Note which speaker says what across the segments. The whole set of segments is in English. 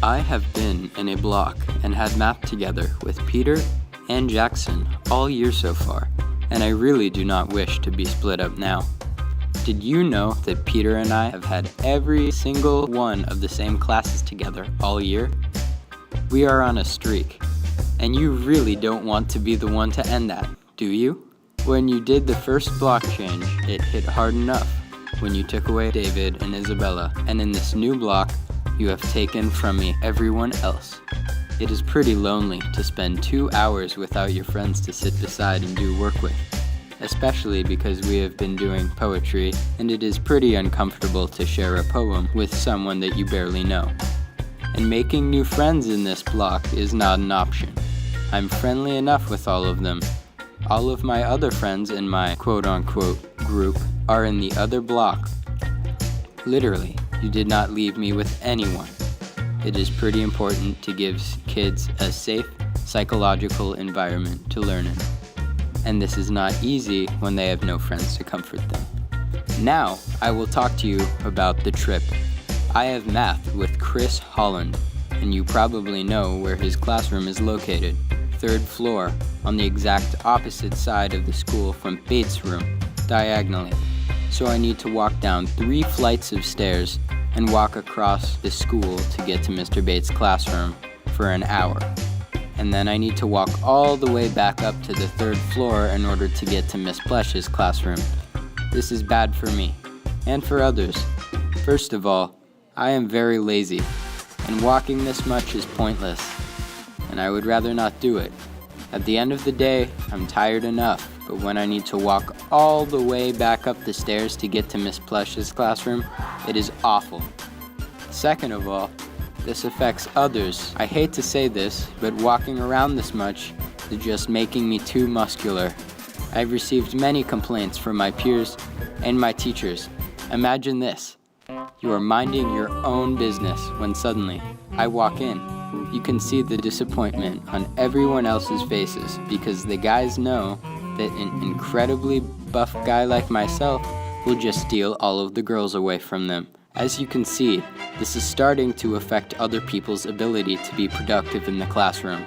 Speaker 1: I have been in a block and had math together with Petyr and Jackson all year so far, and I really do not wish to be split up now. Did you know that Petyr and I have had every single one of the same classes together all year? We are on a streak, and you really don't want to be the one to end that, do you? When you did the first block change, it hit hard enough when you took away David and Isabella, and in this new block, you have taken from me everyone else. It is pretty lonely to spend 2 hours without your friends to sit beside and do work with, especially because we have been doing poetry, and it is pretty uncomfortable to share a poem with someone that you barely know. And making new friends in this block is not an option. I'm friendly enough with all of them. All of my other friends in my quote-unquote group are in the other block. Literally, you did not leave me with anyone. It is pretty important to give kids a safe, psychological environment to learn in. And this is not easy when they have no friends to comfort them. Now, I will talk to you about the trip. I have math with Chris Holland, and you probably know where his classroom is located. 3rd floor, on the exact opposite side of the school from Bates' room, diagonally. So I need to walk down 3 flights of stairs and walk across the school to get to Mr. Bates' classroom for an hour. And then I need to walk all the way back up to the 3rd floor in order to get to Miss Plesh's classroom. This is bad for me, and for others. First of all, I am very lazy, and walking this much is pointless, and I would rather not do it. At the end of the day, I'm tired enough, but when I need to walk all the way back up the stairs to get to Miss Plesh's classroom, it is awful. Second of all, this affects others. I hate to say this, but walking around this much is just making me too muscular. I've received many complaints from my peers and my teachers. Imagine this. You are minding your own business when suddenly I walk in. You can see the disappointment on everyone else's faces because the guys know that an incredibly buff guy like myself will just steal all of the girls away from them. As you can see, this is starting to affect other people's ability to be productive in the classroom.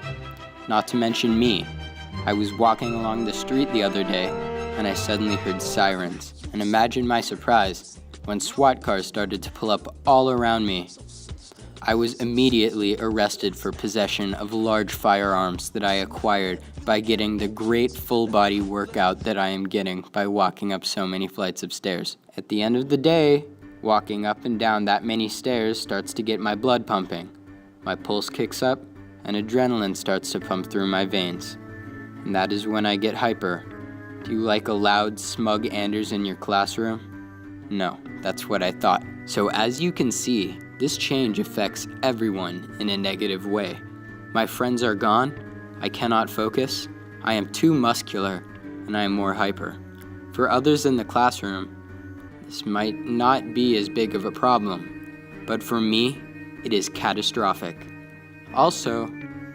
Speaker 1: Not to mention me. I was walking along the street the other day and I suddenly heard sirens. And imagine my surprise when SWAT cars started to pull up all around me. I was immediately arrested for possession of large firearms that I acquired by getting the great full-body workout that I am getting by walking up so many flights of stairs. At the end of the day, walking up and down that many stairs starts to get my blood pumping. My pulse kicks up, and adrenaline starts to pump through my veins. And that is when I get hyper. Do you like a loud, smug Anders in your classroom? No, that's what I thought. So as you can see, this change affects everyone in a negative way. My friends are gone, I cannot focus, I am too muscular, and I am more hyper. For others in the classroom, this might not be as big of a problem, but for me, it is catastrophic. Also,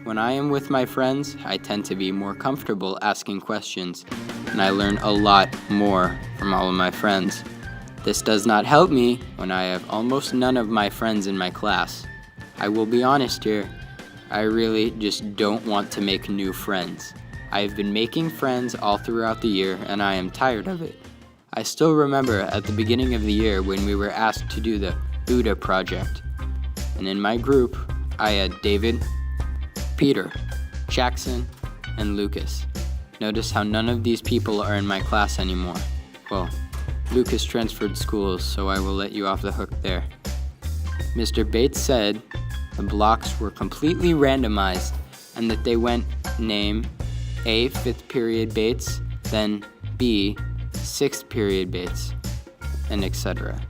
Speaker 1: when I am with my friends, I tend to be more comfortable asking questions, and I learn a lot more from all of my friends. This does not help me when I have almost none of my friends in my class. I will be honest here, I really just don't want to make new friends. I have been making friends all throughout the year and I am tired of it. I still remember at the beginning of the year when we were asked to do the Buddha project. And in my group, I had David, Petyr, Jackson, and Lucas. Notice how none of these people are in my class anymore. Well, Lucas transferred schools, so I will let you off the hook there. Mr. Bates said the blocks were completely randomized and that they went name A, 5th period Bates, then B, 6th period Bates, and etc.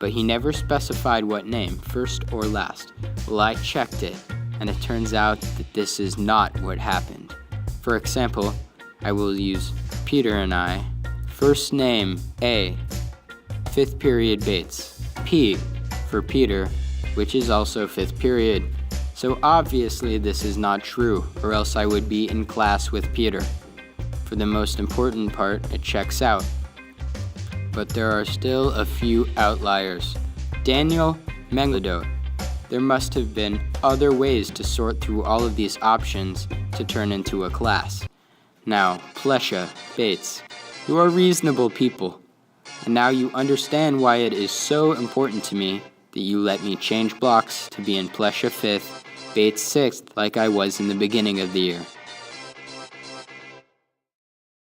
Speaker 1: But he never specified what name, first or last. Well, I checked it, and it turns out that this is not what happened. For example, I will use Petyr and I. First name, A, 5th period Bates, P for Petyr, which is also 5th period. So obviously this is not true, or else I would be in class with Petyr. For the most important part, it checks out. But there are still a few outliers. Daniel, macleod. there must have been other ways to sort through all of these options to turn into a class. Now, Plesha, Bates, you are reasonable people, and now you understand why it is so important to me that you let me change blocks to be in Plesha 5th, Bates 6th like I was in the beginning of the year.